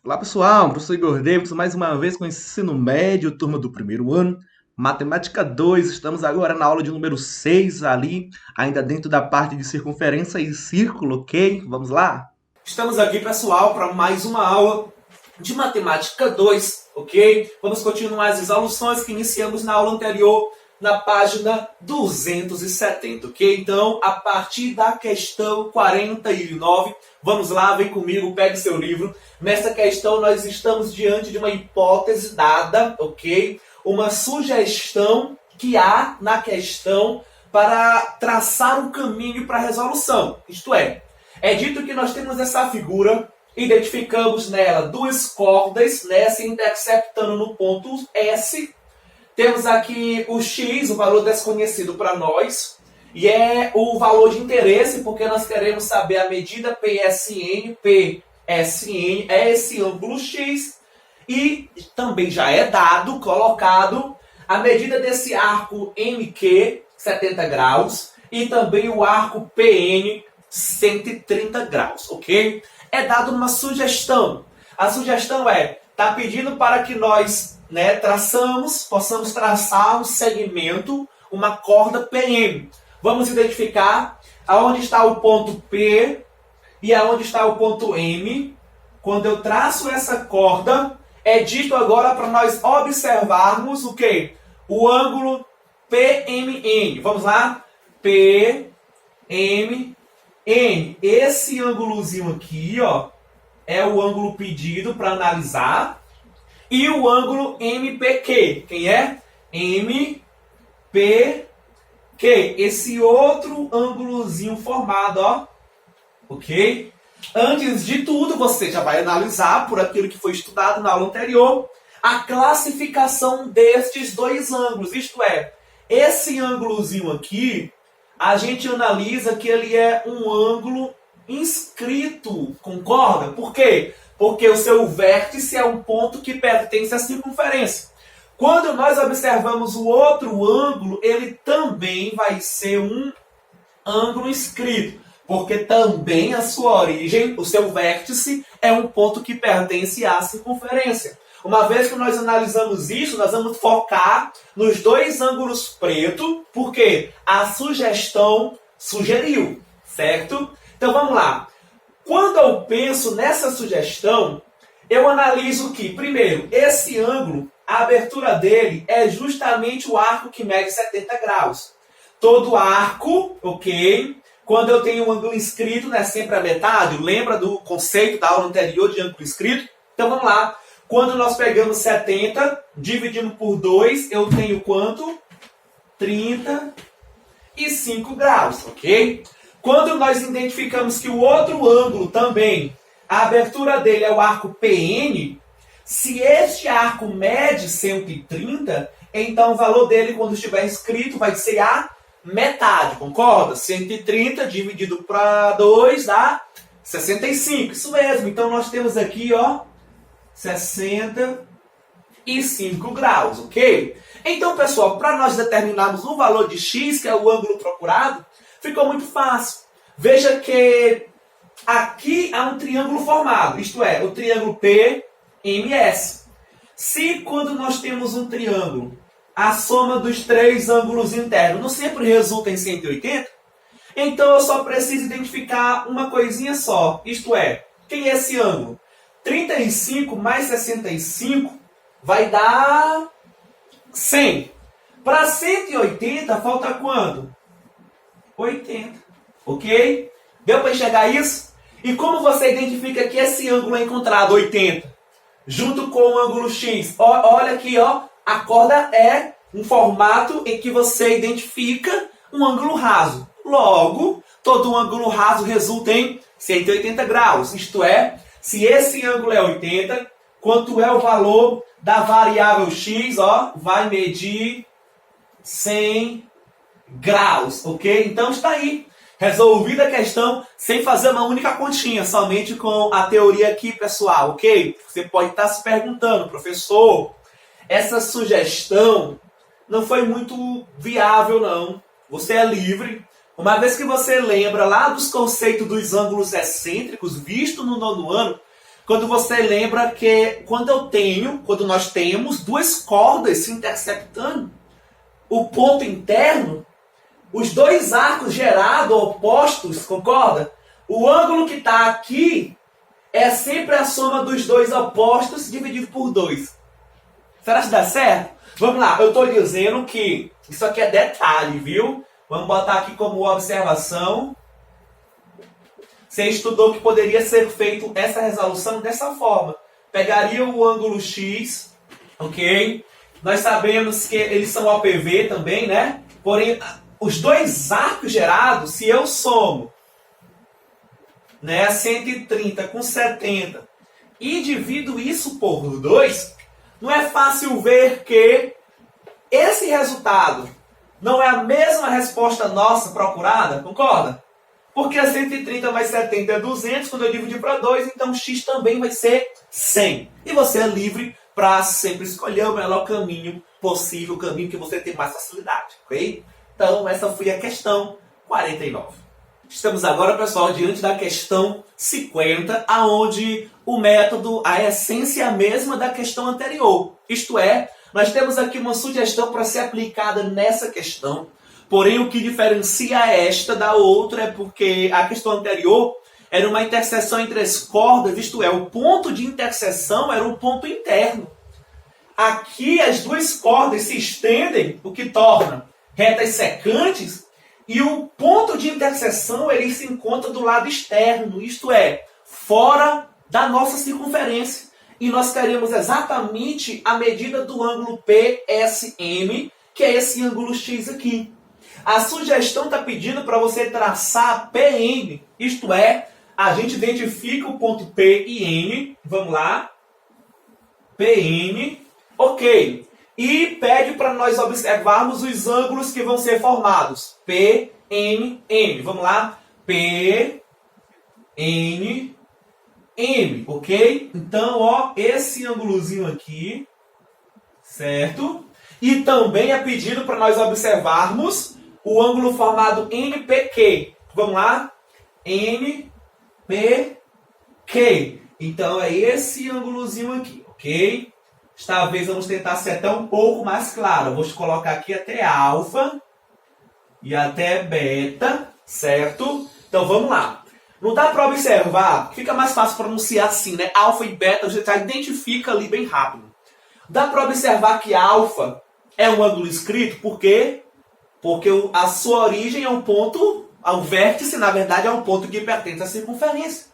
Olá pessoal, professor Igor Davidson, mais uma vez com o ensino médio, turma do primeiro ano, Matemática 2. Estamos agora na aula de número 6 ali, ainda dentro da parte de circunferência e círculo, ok? Vamos lá? Estamos aqui, pessoal, para mais uma aula de Matemática 2, ok? Vamos continuar as resoluções que iniciamos na aula anterior, na página 270, ok? Então, a partir da questão 49, vamos lá, vem comigo, pegue seu livro. Nessa questão, nós estamos diante de uma hipótese dada, ok? Uma sugestão que há na questão para traçar um caminho para a resolução. Isto é dito que nós temos essa figura, identificamos nela duas cordas, né, se interceptando no ponto S. Temos aqui o x, o valor desconhecido para nós, e é o valor de interesse, porque nós queremos saber a medida PSN. PSN é esse ângulo x, e também já é dado, colocado, a medida desse arco MQ, 70 graus, e também o arco PN, 130 graus, ok? É dado uma sugestão. A sugestão está pedindo para que nós, possamos traçar um segmento, uma corda PM. Vamos identificar aonde está o ponto P e aonde está o ponto M. Quando eu traço essa corda, é dito agora para nós observarmos o quê? O ângulo PMN. Vamos lá? PMN. Esse ângulozinho aqui, ó, é o ângulo pedido para analisar. E o ângulo MPQ. Quem é? MPQ. Esse outro ângulozinho formado, ó. Ok? Antes de tudo, você já vai analisar, por aquilo que foi estudado na aula anterior, a classificação destes dois ângulos. Isto é, esse ângulozinho aqui, a gente analisa que ele é um ângulo inscrito, concorda? Por quê? Porque o seu vértice é um ponto que pertence à circunferência. Quando nós observamos o outro ângulo, ele também vai ser um ângulo inscrito, porque também a sua origem, o seu vértice, é um ponto que pertence à circunferência. Uma vez que nós analisamos isso, nós vamos focar nos dois ângulos pretos, porque a sugestão sugeriu, certo? Então vamos lá. Quando eu penso nessa sugestão, eu analiso que, primeiro, esse ângulo, a abertura dele é justamente o arco que mede 70 graus. Todo arco, ok? Quando eu tenho um ângulo inscrito, né, sempre a metade, lembra do conceito da aula anterior de ângulo inscrito? Então vamos lá. Quando nós pegamos 70, dividimos por 2, eu tenho quanto? 35 graus, ok? Quando nós identificamos que o outro ângulo também, a abertura dele é o arco PN, se este arco mede 130, então o valor dele, quando estiver inscrito, vai ser a metade, concorda? 130 dividido para 2 dá 65, isso mesmo. Então nós temos aqui, ó, 65 graus, ok? Então, pessoal, para nós determinarmos o valor de x, que é o ângulo procurado, ficou muito fácil. Veja que aqui há um triângulo formado, isto é, o triângulo PMS. Se quando nós temos um triângulo, a soma dos três ângulos internos não sempre resulta em 180, então eu só preciso identificar uma coisinha só, isto é, quem é esse ângulo? 35 mais 65 vai dar 100. Para 180, falta quanto? 80. Ok? Deu para enxergar isso? E como você identifica que esse ângulo é encontrado, 80, junto com o ângulo X? Olha aqui, ó, a corda é um formato em que você identifica um ângulo raso. Logo, todo ângulo raso resulta em 180 graus. Isto é, se esse ângulo é 80, quanto é o valor da variável x? Ó, vai medir 100 graus, ok? Então está aí, resolvida a questão sem fazer uma única continha, somente com a teoria aqui, pessoal, ok? Você pode estar se perguntando, professor, essa sugestão não foi muito viável, não. Você é livre. Uma vez que você lembra lá dos conceitos dos ângulos excêntricos, visto no nono ano, Quando você lembra que quando nós temos duas cordas se interceptando, o ponto interno, os dois arcos gerados opostos, concorda? O ângulo que está aqui é sempre a soma dos dois opostos dividido por 2. Será que dá certo? Vamos lá, eu estou dizendo que isso aqui é detalhe, viu? Vamos botar aqui como observação. Você estudou que poderia ser feito essa resolução dessa forma. Pegaria o ângulo X, ok? Nós sabemos que eles são OPV também, né? Porém, os dois arcos gerados, se eu somo, né, 130 com 70 e divido isso por 2, não é fácil ver que esse resultado não é a mesma resposta nossa procurada, concorda? Porque 130 mais 70 é 200, quando eu dividir para 2, então x também vai ser 100. E você é livre para sempre escolher o melhor caminho possível, o caminho que você tem mais facilidade, ok? Então, essa foi a questão 49. Estamos agora, pessoal, diante da questão 50, aonde o método, a essência mesma da questão anterior. Isto é, nós temos aqui uma sugestão para ser aplicada nessa questão. Porém, o que diferencia esta da outra é porque a questão anterior era uma interseção entre as cordas, isto é, o ponto de interseção era um ponto interno. Aqui as duas cordas se estendem, o que torna retas secantes, e o ponto de interseção ele se encontra do lado externo, isto é, fora da nossa circunferência. E nós queremos exatamente a medida do ângulo PSM, que é esse ângulo X aqui. A sugestão está pedindo para você traçar PM, isto é, a gente identifica o ponto P e M, vamos lá, PM, ok, e pede para nós observarmos os ângulos que vão ser formados, P, M, M, vamos lá, P, N, M, ok? Então, ó, esse ângulozinho aqui, certo? E também é pedido para nós observarmos o ângulo formado NPQ. Vamos lá? NPQ. Então, é esse ângulozinho aqui, ok? Esta vez vamos tentar acertar um pouco mais claro. Eu vou colocar aqui até alfa e até beta, certo? Então, vamos lá. Não dá para observar, fica mais fácil pronunciar assim, né? Alfa e beta, você já identifica ali bem rápido. Dá para observar que alfa é um ângulo escrito, por quê? Porque a sua origem é um ponto, o vértice, na verdade, é um ponto que pertence à circunferência.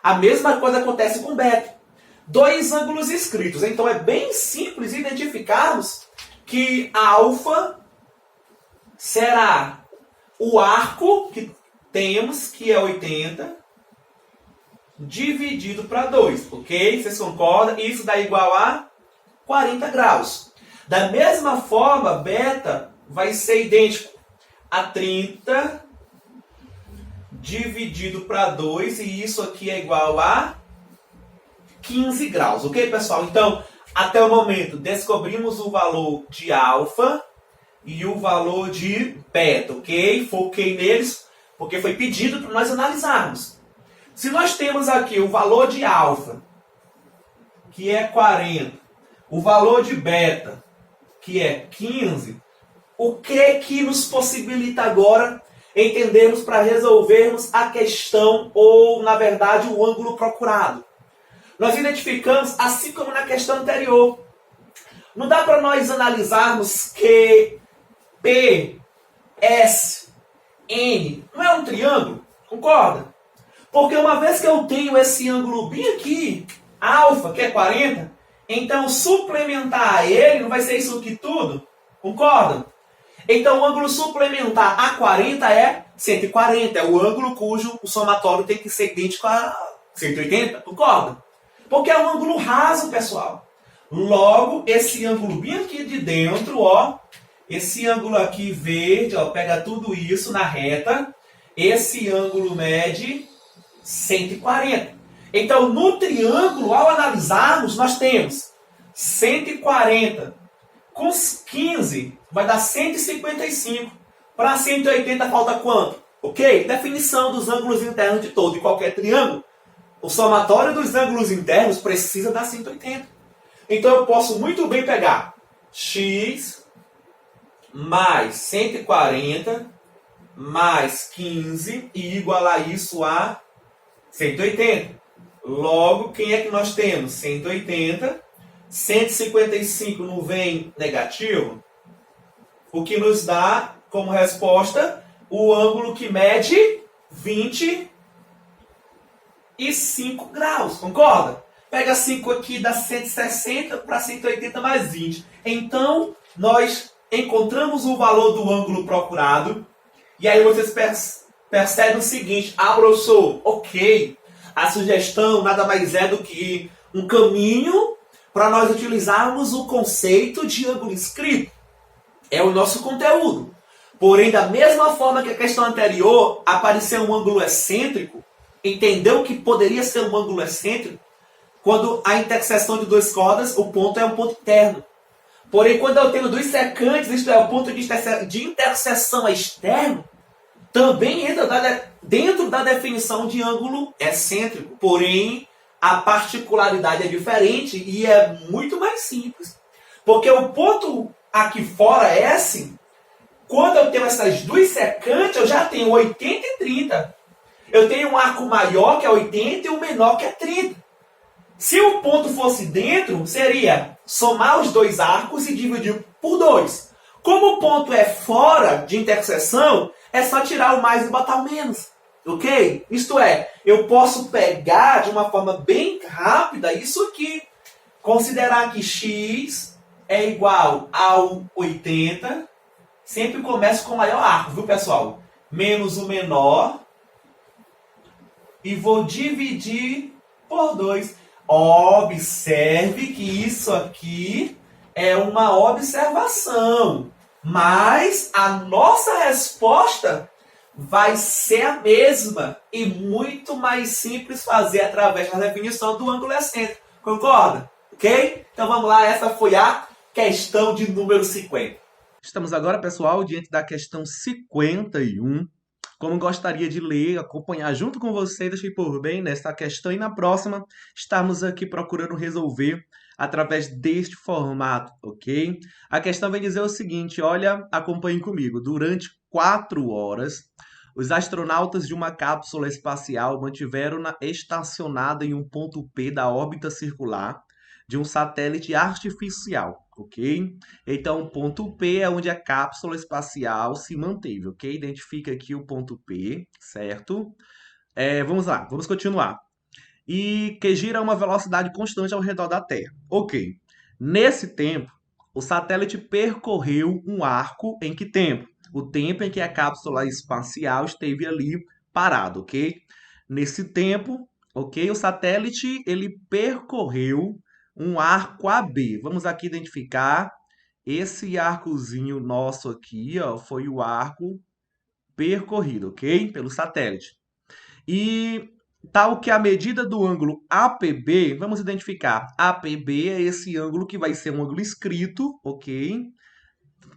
A mesma coisa acontece com beta. Dois ângulos escritos. Então, é bem simples identificarmos que alfa será o arco que temos, que é 80, dividido para 2. Ok? Vocês concordam? Isso dá igual a 40 graus. Da mesma forma, beta vai ser idêntico a 30 dividido para 2, e isso aqui é igual a 15 graus, ok, pessoal? Então, até o momento, descobrimos o valor de alfa e o valor de beta, ok? Foquei neles, porque foi pedido para nós analisarmos. Se nós temos aqui o valor de alfa, que é 40, o valor de beta, que é 15, o que nos possibilita agora entendermos para resolvermos a questão, ou, na verdade, o ângulo procurado? Nós identificamos, assim como na questão anterior, não dá para nós analisarmos que P, S, N não é um triângulo, concorda? Porque uma vez que eu tenho esse ângulo bem aqui, alfa, que é 40, então suplementar a ele não vai ser isso aqui tudo, concorda? Então o ângulo suplementar a 40 é 140, é o ângulo cujo o somatório tem que ser idêntico a 180, concorda? Porque é um ângulo raso, pessoal. Logo, esse ângulo bem aqui de dentro, ó, esse ângulo aqui verde, ó, pega tudo isso na reta, esse ângulo mede 140. Então, no triângulo, ao analisarmos, nós temos 140 com 15, vai dar 155. Para 180 falta quanto? Ok? Definição dos ângulos internos de todo e qualquer triângulo. O somatório dos ângulos internos precisa dar 180. Então eu posso muito bem pegar x mais 140 mais 15 e igualar isso a 180. Logo, quem é que nós temos? 180. 155 não vem negativo? O que nos dá como resposta o ângulo que mede 25 graus. Concorda? Pega 5 aqui, dá 160 para 180 mais 20. Então, nós encontramos o valor do ângulo procurado. E aí vocês percebem o seguinte: professor, ok, a sugestão nada mais é do que um caminho para nós utilizarmos o conceito de ângulo inscrito. É o nosso conteúdo. Porém, da mesma forma que a questão anterior apareceu um ângulo excêntrico, entendeu que poderia ser um ângulo excêntrico? Quando a interseção de duas cordas, o ponto é um ponto interno. Porém, quando eu tenho dois secantes, isto é, o ponto de interseção externo, também entra dentro da definição de ângulo excêntrico. Porém, a particularidade é diferente e é muito mais simples. Porque o ponto aqui fora, S, quando eu tenho essas duas secantes, eu já tenho 80 e 30. Eu tenho um arco maior, que é 80, e um menor, que é 30. Se o ponto fosse dentro, seria somar os dois arcos e dividir por 2. Como o ponto é fora de interseção, é só tirar o mais e botar o menos. Ok? Isto é, eu posso pegar de uma forma bem rápida isso aqui. Considerar que x é igual ao 80. Sempre começo com o maior arco, viu, pessoal? Menos o menor. E vou dividir por 2. Observe que isso aqui é uma observação. Mas a nossa resposta vai ser a mesma e muito mais simples fazer através da definição do ângulo excêntrico. Concorda? Ok? Então vamos lá, essa foi a questão de número 50. Estamos agora, pessoal, diante da questão 51. Como gostaria de ler, acompanhar junto com vocês, deixei por bem nesta questão e na próxima estamos aqui procurando resolver através deste formato, ok? A questão vai dizer o seguinte, olha, acompanhem comigo. Durante 4 horas, os astronautas de uma cápsula espacial mantiveram-na estacionada em um ponto P da órbita circular de um satélite artificial, ok? Então, o ponto P é onde a cápsula espacial se manteve, ok? Identifica aqui o ponto P, certo? Vamos lá, vamos continuar. E que gira a uma velocidade constante ao redor da Terra. Ok. Nesse tempo, o satélite percorreu um arco em que tempo? O tempo em que a cápsula espacial esteve ali parado, ok? Nesse tempo, ok, o satélite ele percorreu um arco AB. Vamos aqui identificar esse arcozinho nosso aqui, ó, foi o arco percorrido, ok? Pelo satélite. E tal que a medida do ângulo APB, vamos identificar, APB é esse ângulo que vai ser um ângulo inscrito, ok?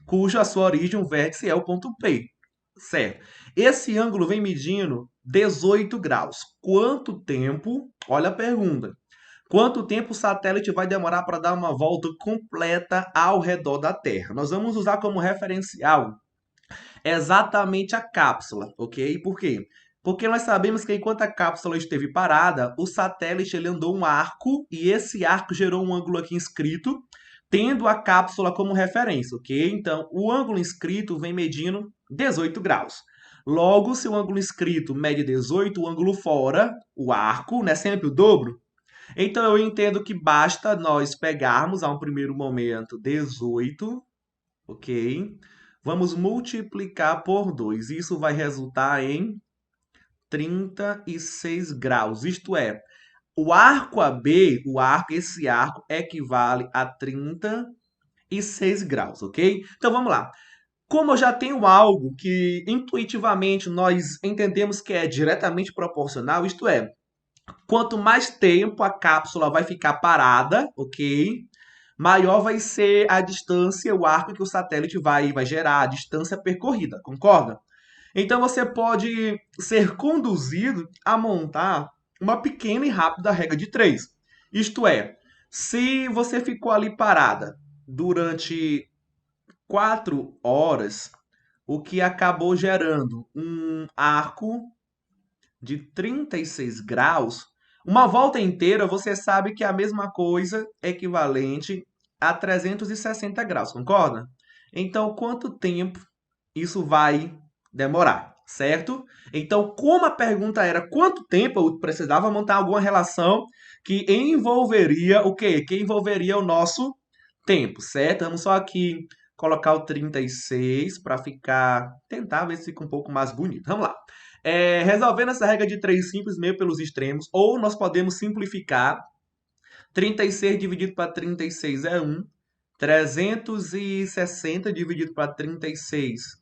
Cuja sua origem, o vértice, é o ponto P, certo? Esse ângulo vem medindo 18 graus. Quanto tempo, olha a pergunta, quanto tempo o satélite vai demorar para dar uma volta completa ao redor da Terra? Nós vamos usar como referencial exatamente a cápsula, ok? Por quê? Porque nós sabemos que enquanto a cápsula esteve parada, o satélite ele andou um arco e esse arco gerou um ângulo aqui inscrito, tendo a cápsula como referência, ok? Então, o ângulo inscrito vem medindo 18 graus. Logo, se o ângulo inscrito mede 18, o ângulo fora, o arco, né, sempre o dobro. Então, eu entendo que basta nós pegarmos, a um primeiro momento, 18, ok? Vamos multiplicar por 2. Isso vai resultar em 36 graus. Isto é, o arco AB, esse arco equivale a 36 graus, ok? Então vamos lá. Como eu já tenho algo que intuitivamente nós entendemos que é diretamente proporcional, isto é, quanto mais tempo a cápsula vai ficar parada, ok? Maior vai ser a distância, o arco que o satélite vai gerar, a distância percorrida, concorda? Então você pode ser conduzido a montar uma pequena e rápida regra de 3. Isto é, se você ficou ali parada durante 4 horas, o que acabou gerando um arco de 36 graus, uma volta inteira você sabe que a mesma coisa é equivalente a 360 graus, concorda? Então, quanto tempo isso vai demorar, certo? Então, como a pergunta era quanto tempo, eu precisava montar alguma relação que envolveria o quê? Que envolveria o nosso tempo, certo? Vamos só aqui colocar o 36 para tentar ver se fica um pouco mais bonito. Vamos lá. Resolvendo essa regra de 3 simples meio pelos extremos, ou nós podemos simplificar. 36 dividido para 36 é 1. 360 dividido para 36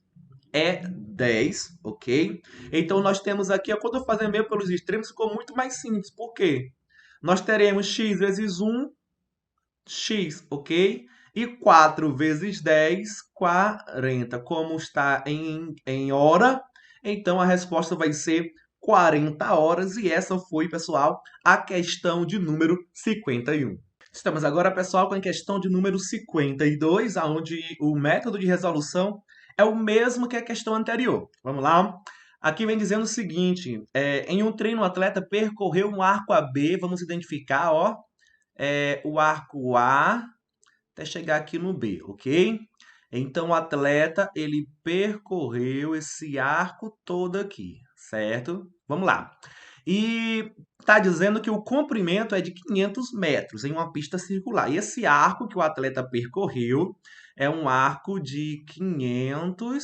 é 10, ok? Então, nós temos aqui, quando eu fazer meio pelos extremos, ficou muito mais simples. Por quê? Nós teremos x vezes 1, x, ok? E 4 vezes 10, 40. Como está em hora, então a resposta vai ser 40 horas. E essa foi, pessoal, a questão de número 51. Estamos agora, pessoal, com a questão de número 52, onde o método de resolução é o mesmo que a questão anterior. Vamos lá? Aqui vem dizendo o seguinte, em um treino o atleta percorreu um arco AB, vamos identificar, ó, o arco A até chegar aqui no B, ok? Então, o atleta, ele percorreu esse arco todo aqui, certo? Vamos lá. E está dizendo que o comprimento é de 500 metros em uma pista circular. E esse arco que o atleta percorreu é um arco de 500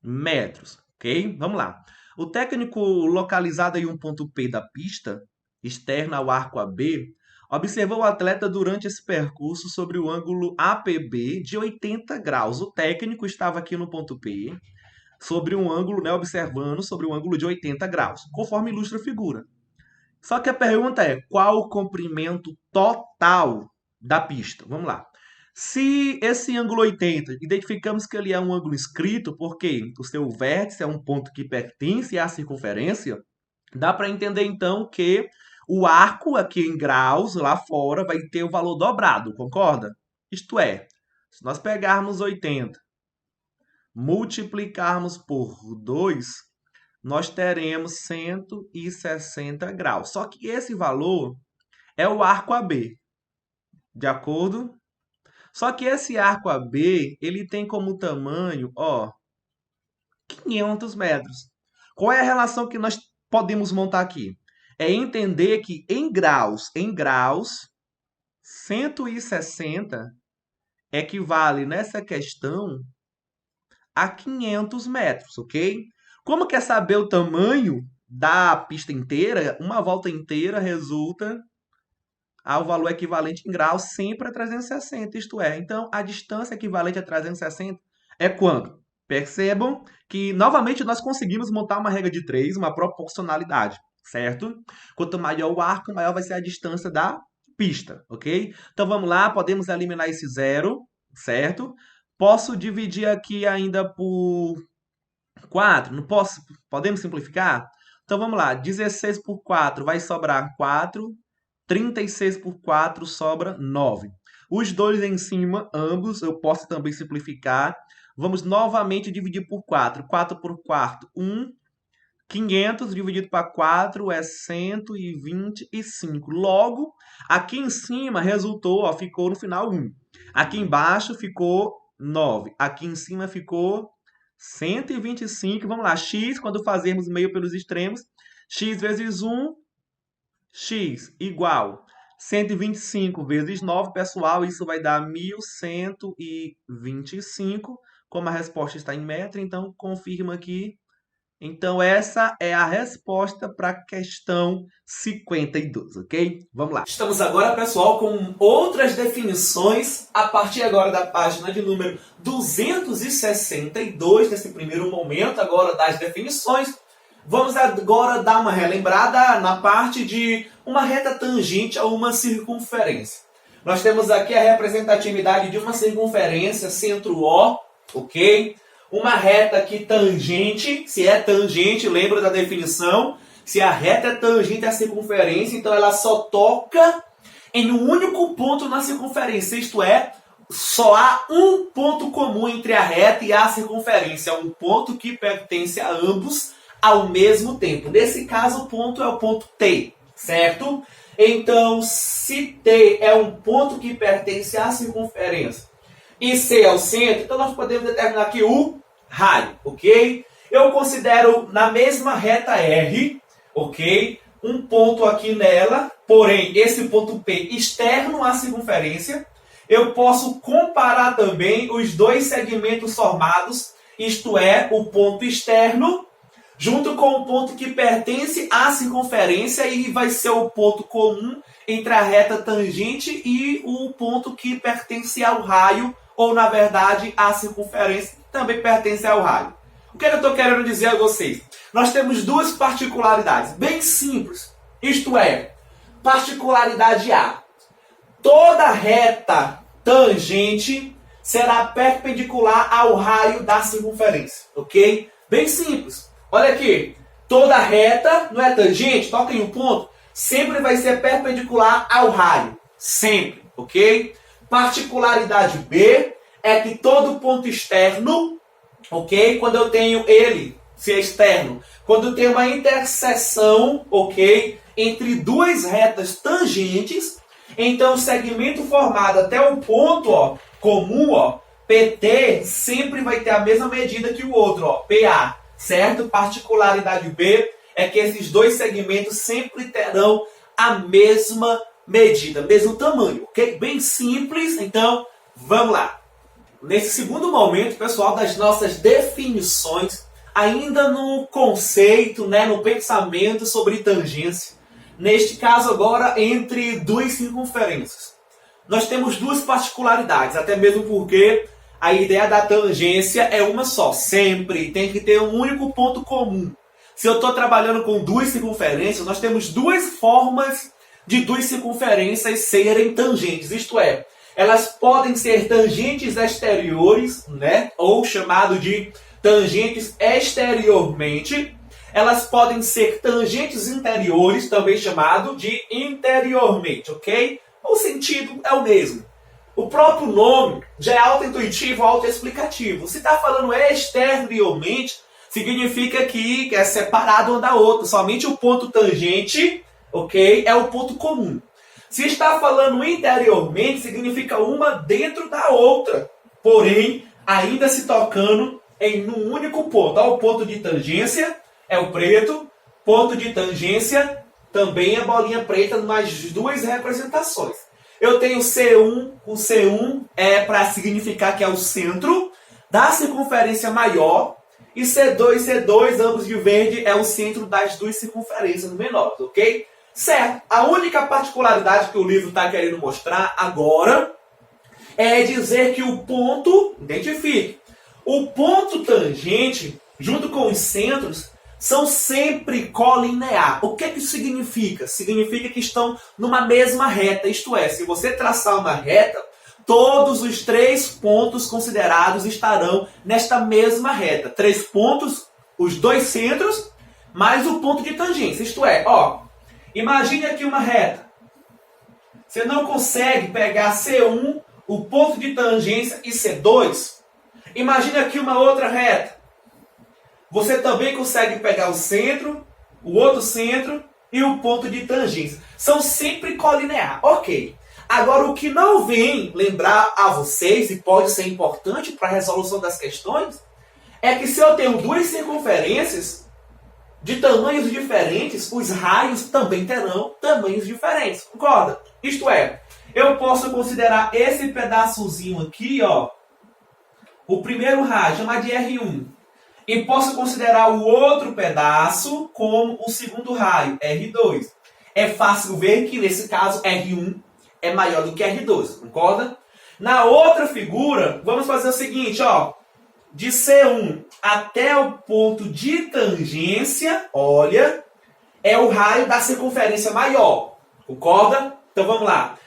metros, ok? Vamos lá. O técnico localizado em um ponto P da pista, externo ao arco AB, observou o atleta durante esse percurso sobre o ângulo APB de 80 graus. O técnico estava aqui no ponto P, sobre um ângulo, né, observando sobre um ângulo de 80 graus, conforme ilustra a figura. Só que a pergunta é, qual o comprimento total da pista? Vamos lá. Se esse ângulo 80, identificamos que ele é um ângulo inscrito, porque o seu vértice é um ponto que pertence à circunferência, dá para entender então que o arco aqui em graus, lá fora, vai ter o valor dobrado, concorda? Isto é, se nós pegarmos 80, multiplicarmos por 2, nós teremos 160 graus. Só que esse valor é o arco AB, de acordo? Só que esse arco AB, ele tem como tamanho, ó, 500 metros. Qual é a relação que nós podemos montar aqui? É entender que em graus, 160 equivale nessa questão a 500 metros, ok? Como quer saber o tamanho da pista inteira, uma volta inteira resulta ao valor equivalente em graus sempre a 360, isto é. Então, a distância equivalente a 360 é quanto? Percebam que, novamente, nós conseguimos montar uma regra de 3, uma proporcionalidade, certo? Quanto maior o arco, maior vai ser a distância da pista, ok? Então, vamos lá, podemos eliminar esse zero, certo? Posso dividir aqui ainda por 4? Não posso? Podemos simplificar? Então, vamos lá. 16 por 4 vai sobrar 4. 36 por 4 sobra 9. Os dois em cima, ambos, eu posso também simplificar. Vamos novamente dividir por 4. 4 por 4, 1. 500 dividido para 4 é 125. Logo, aqui em cima resultou, ó, ficou no final 1. Aqui embaixo ficou 9. Aqui em cima ficou 125. Vamos lá, x, quando fazermos meio pelos extremos, x vezes 1, x igual 125 vezes 9, pessoal, isso vai dar 1.125. Como a resposta está em metro, então confirma aqui. Então, essa é a resposta para a questão 52, ok? Vamos lá. Estamos agora, pessoal, com outras definições a partir agora da página de número 262, nesse primeiro momento agora das definições. Vamos agora dar uma relembrada na parte de uma reta tangente a uma circunferência. Nós temos aqui a representatividade de uma circunferência centro-O, ok? Uma reta aqui tangente, se é tangente, lembra da definição, Se a reta é tangente à circunferência, então ela só toca em um único ponto na circunferência, isto é, só há um ponto comum entre a reta e a circunferência, um ponto que pertence a ambos ao mesmo tempo. Nesse caso, o ponto é o ponto T, certo? Então, se T é um ponto que pertence à circunferência e C é o centro, então nós podemos determinar aqui o raio, ok? Eu considero na mesma reta R, ok? Um ponto aqui nela, porém, esse ponto P externo à circunferência. Eu posso comparar também os dois segmentos formados, isto é, o ponto externo, junto com o ponto que pertence à circunferência, e vai ser o ponto comum entre a reta tangente e o ponto que pertence ao raio, ou, na verdade, à circunferência, que também pertence ao raio. O que eu estou querendo dizer a vocês? Nós temos duas particularidades bem simples, isto é, particularidade A. Toda reta tangente será perpendicular ao raio da circunferência, ok? Bem simples. Olha aqui, toda reta, não é tangente, toca em um ponto, sempre vai ser perpendicular ao raio, sempre, ok? Particularidade B é que todo ponto externo, ok? Quando eu tenho ele, se é externo, quando eu tenho uma interseção, ok? Entre duas retas tangentes, então o segmento formado até o ponto, ó, comum, ó, PT, sempre vai ter a mesma medida que o outro, ó, PA, certo? Particularidade B é que esses dois segmentos sempre terão a mesma medida, mesmo tamanho, ok? Bem simples, então vamos lá. Nesse segundo momento, pessoal, das nossas definições, ainda no conceito, né, no pensamento sobre tangência, neste caso agora entre duas circunferências. Nós temos duas particularidades, até mesmo porque a ideia da tangência é uma só, sempre tem que ter um único ponto comum. Se eu estou trabalhando com duas circunferências, nós temos duas formas de duas circunferências serem tangentes, isto é, elas podem ser tangentes exteriores, né, ou chamado de tangentes exteriormente. Elas podem ser tangentes interiores, também chamado de interiormente, ok? O sentido é o mesmo. O próprio nome já é autointuitivo, autoexplicativo. Se está falando exteriormente, significa que é separado uma da outra. Somente o ponto tangente, ok, é o ponto comum. Se está falando interiormente, significa uma dentro da outra, porém, ainda se tocando em um único ponto. Ó, o ponto de tangência é o preto, ponto de tangência também é bolinha preta nas duas representações. Eu tenho C1, o C1 é para significar que é o centro da circunferência maior, e C2 e C2, ambos de verde, é o centro das duas circunferências menores, ok? Certo, a única particularidade que o livro está querendo mostrar agora é dizer que o ponto, identifique, o ponto tangente, junto com os centros, são sempre colinear. O que isso significa? Significa que estão numa mesma reta, isto é, se você traçar uma reta, todos os três pontos considerados estarão nesta mesma reta. Três pontos, os dois centros, mais o ponto de tangência, isto é, ó, imagine aqui uma reta. Você não consegue pegar C1, o ponto de tangência, e C2. Imagine aqui uma outra reta. Você também consegue pegar o centro, o outro centro e o ponto de tangência. São sempre colinear. Ok. Agora, o que não vem lembrar a vocês, e pode ser importante para a resolução das questões, é que se eu tenho duas circunferências de tamanhos diferentes, os raios também terão tamanhos diferentes. Concorda? Isto é, eu posso considerar esse pedaçozinho aqui, ó, o primeiro raio, chamar de R1. E posso considerar o outro pedaço como o segundo raio, R2. É fácil ver que, nesse caso, R1 é maior do que R2, concorda? Na outra figura, vamos fazer o seguinte, ó. De C1 até o ponto de tangência, olha, é o raio da circunferência maior, concorda? Então, vamos lá.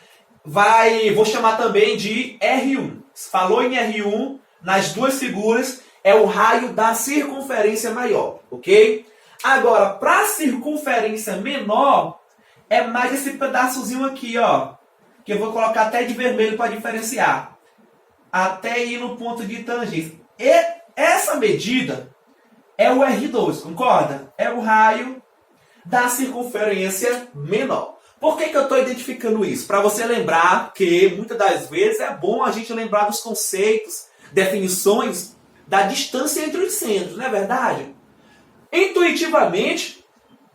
Vou chamar também de R1. Falou em R1, nas duas figuras, é o raio da circunferência maior, ok? Agora, para a circunferência menor, é mais esse pedaçozinho aqui, ó. Que eu vou colocar até de vermelho para diferenciar. Até ir no ponto de tangência. E essa medida é o R2, concorda? É o raio da circunferência menor. Por que eu estou identificando isso? Para você lembrar que, muitas das vezes, é bom a gente lembrar dos conceitos, definições da distância entre os centros, não é verdade? Intuitivamente,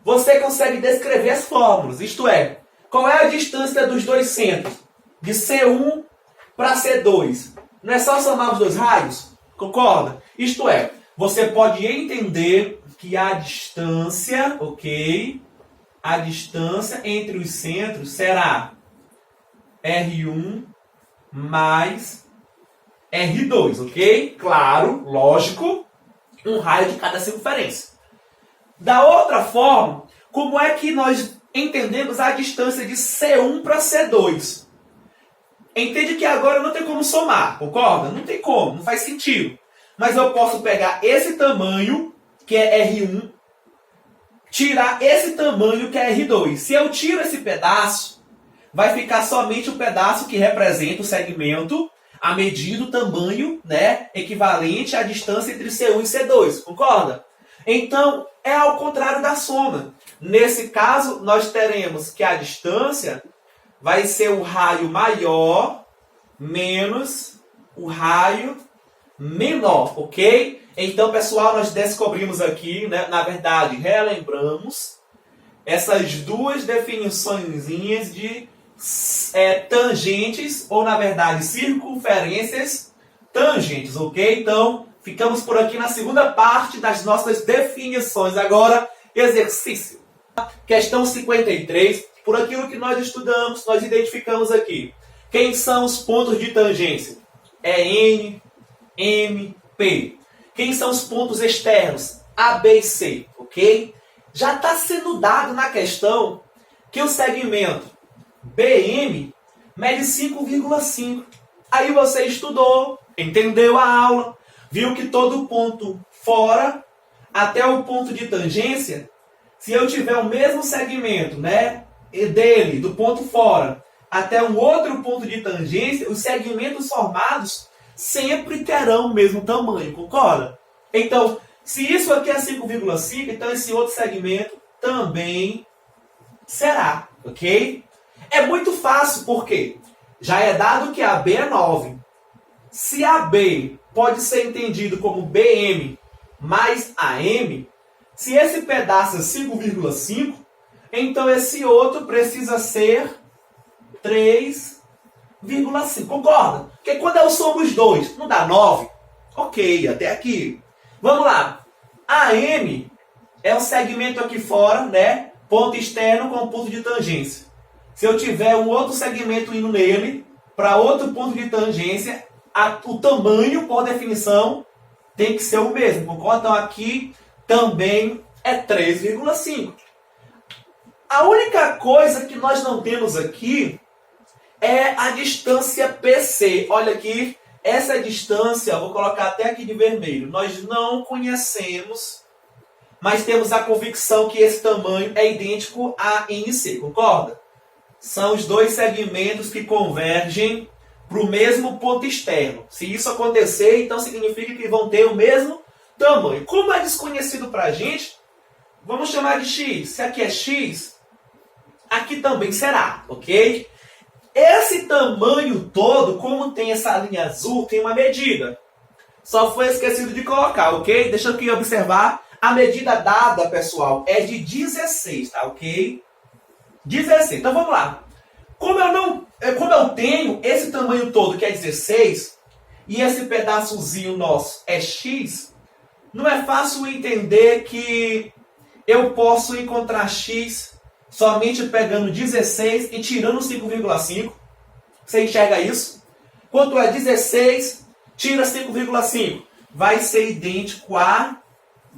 você consegue descrever as fórmulas, isto é, qual é a distância dos dois centros? De C1 para C2. Não é só somar os dois raios? Concorda? Isto é, você pode entender que a distância, ok? A distância entre os centros será R1 mais R2, ok? Claro, lógico, um raio de cada circunferência. Da outra forma, como é que nós entendemos a distância de C1 para C2? Entende que agora não tem como somar, concorda? Não tem como, não faz sentido. Mas eu posso pegar esse tamanho, que é R1, tirar esse tamanho, que é R2. Se eu tiro esse pedaço, vai ficar somente o pedaço que representa o segmento, a medida, o tamanho, né, equivalente à distância entre C1 e C2, concorda? Então, é ao contrário da soma. Nesse caso, nós teremos que a distância vai ser o raio maior menos o raio menor, ok? Então, pessoal, nós descobrimos aqui, né, na verdade, relembramos essas duas definiçõezinhas de tangentes, ou na verdade, circunferências tangentes, ok? Então, ficamos por aqui na segunda parte das nossas definições. Agora, exercício. Questão 53. Por aquilo que nós estudamos, nós identificamos aqui. Quem são os pontos de tangência? É N, M, P. Quem são os pontos externos? A, B e C, ok? Já está sendo dado na questão que o segmento BM mede 5,5. Aí você estudou, entendeu a aula, viu que todo ponto fora até o ponto de tangência, se eu tiver o mesmo segmento, né, dele, do ponto fora, até um outro ponto de tangência, os segmentos formados sempre terão o mesmo tamanho, concorda? Então, se isso aqui é 5,5, então esse outro segmento também será, ok? É muito fácil, porque já é dado que a B é 9. Se a B pode ser entendido como BM mais AM, se esse pedaço é 5,5, então esse outro precisa ser 3,5. Concorda? Porque quando eu somo os dois, não dá 9? Ok, até aqui. Vamos lá. AM é o segmento aqui fora, né? Ponto externo com ponto de tangência. Se eu tiver um outro segmento indo nele, para outro ponto de tangência, o tamanho, por definição, tem que ser o mesmo. Concorda? Então aqui também é 3,5. A única coisa que nós não temos aqui é a distância PC. Olha aqui, essa distância, vou colocar até aqui de vermelho, nós não conhecemos, mas temos a convicção que esse tamanho é idêntico a NC, concorda? São os dois segmentos que convergem para o mesmo ponto externo. Se isso acontecer, então significa que vão ter o mesmo tamanho. Como é desconhecido para a gente, vamos chamar de X. Se aqui é X, aqui também será, ok? Esse tamanho todo, como tem essa linha azul, tem uma medida. Só foi esquecido de colocar, ok? Deixa eu aqui observar. A medida dada, pessoal, é de 16, tá, ok? 16. Então vamos lá. Como eu tenho esse tamanho todo, que é 16, e esse pedaçozinho nosso é X, não é fácil entender que eu posso encontrar X somente pegando 16 e tirando 5,5. Você enxerga isso? Quanto é 16, tira 5,5. Vai ser idêntico a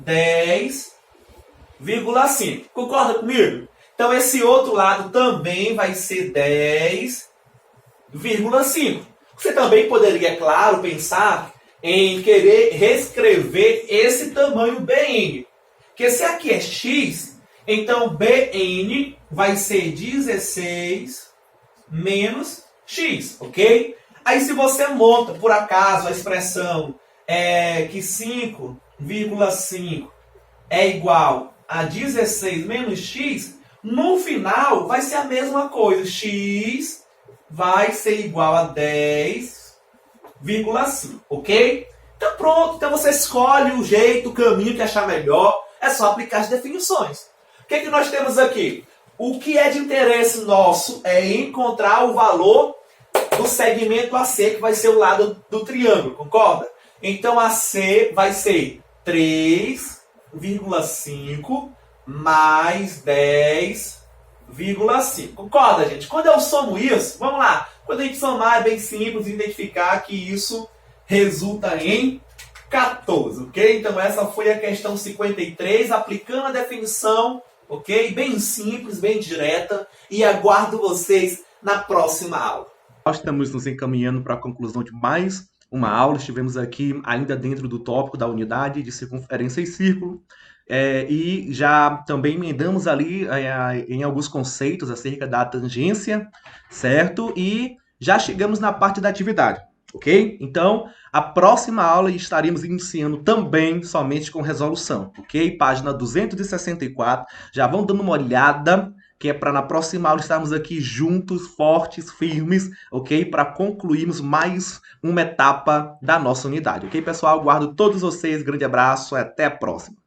10,5. Concorda comigo? Então esse outro lado também vai ser 10,5. Você também poderia, é claro, pensar em querer reescrever esse tamanho BN. Porque se aqui é x, então BN vai ser 16 menos x, ok? Aí se você monta, por acaso, a expressão que 5,5 é igual a 16 menos x, no final vai ser a mesma coisa. X vai ser igual a 10,5, ok? Então pronto, então você escolhe o jeito, o caminho que achar melhor. É só aplicar as definições. O que nós temos aqui? O que é de interesse nosso é encontrar o valor do segmento AC, que vai ser o lado do triângulo, concorda? Então AC vai ser 3,5 mais 10,5. Concorda, gente? Quando eu somo isso, vamos lá. Quando a gente somar, é bem simples identificar que isso resulta em 14, ok? Então essa foi a questão 53, aplicando a definição, ok? Bem simples, bem direta. E aguardo vocês na próxima aula. Nós estamos nos encaminhando para a conclusão de mais uma aula. Estivemos aqui ainda dentro do tópico da unidade de circunferência e círculo. E já também emendamos ali em alguns conceitos acerca da tangência, certo? E já chegamos na parte da atividade, ok? Então, a próxima aula estaremos iniciando também somente com resolução, ok? Página 264. Já vão dando uma olhada, que é para na próxima aula estarmos aqui juntos, fortes, firmes, ok? Para concluirmos mais uma etapa da nossa unidade, ok, pessoal? Aguardo todos vocês, grande abraço, até a próxima.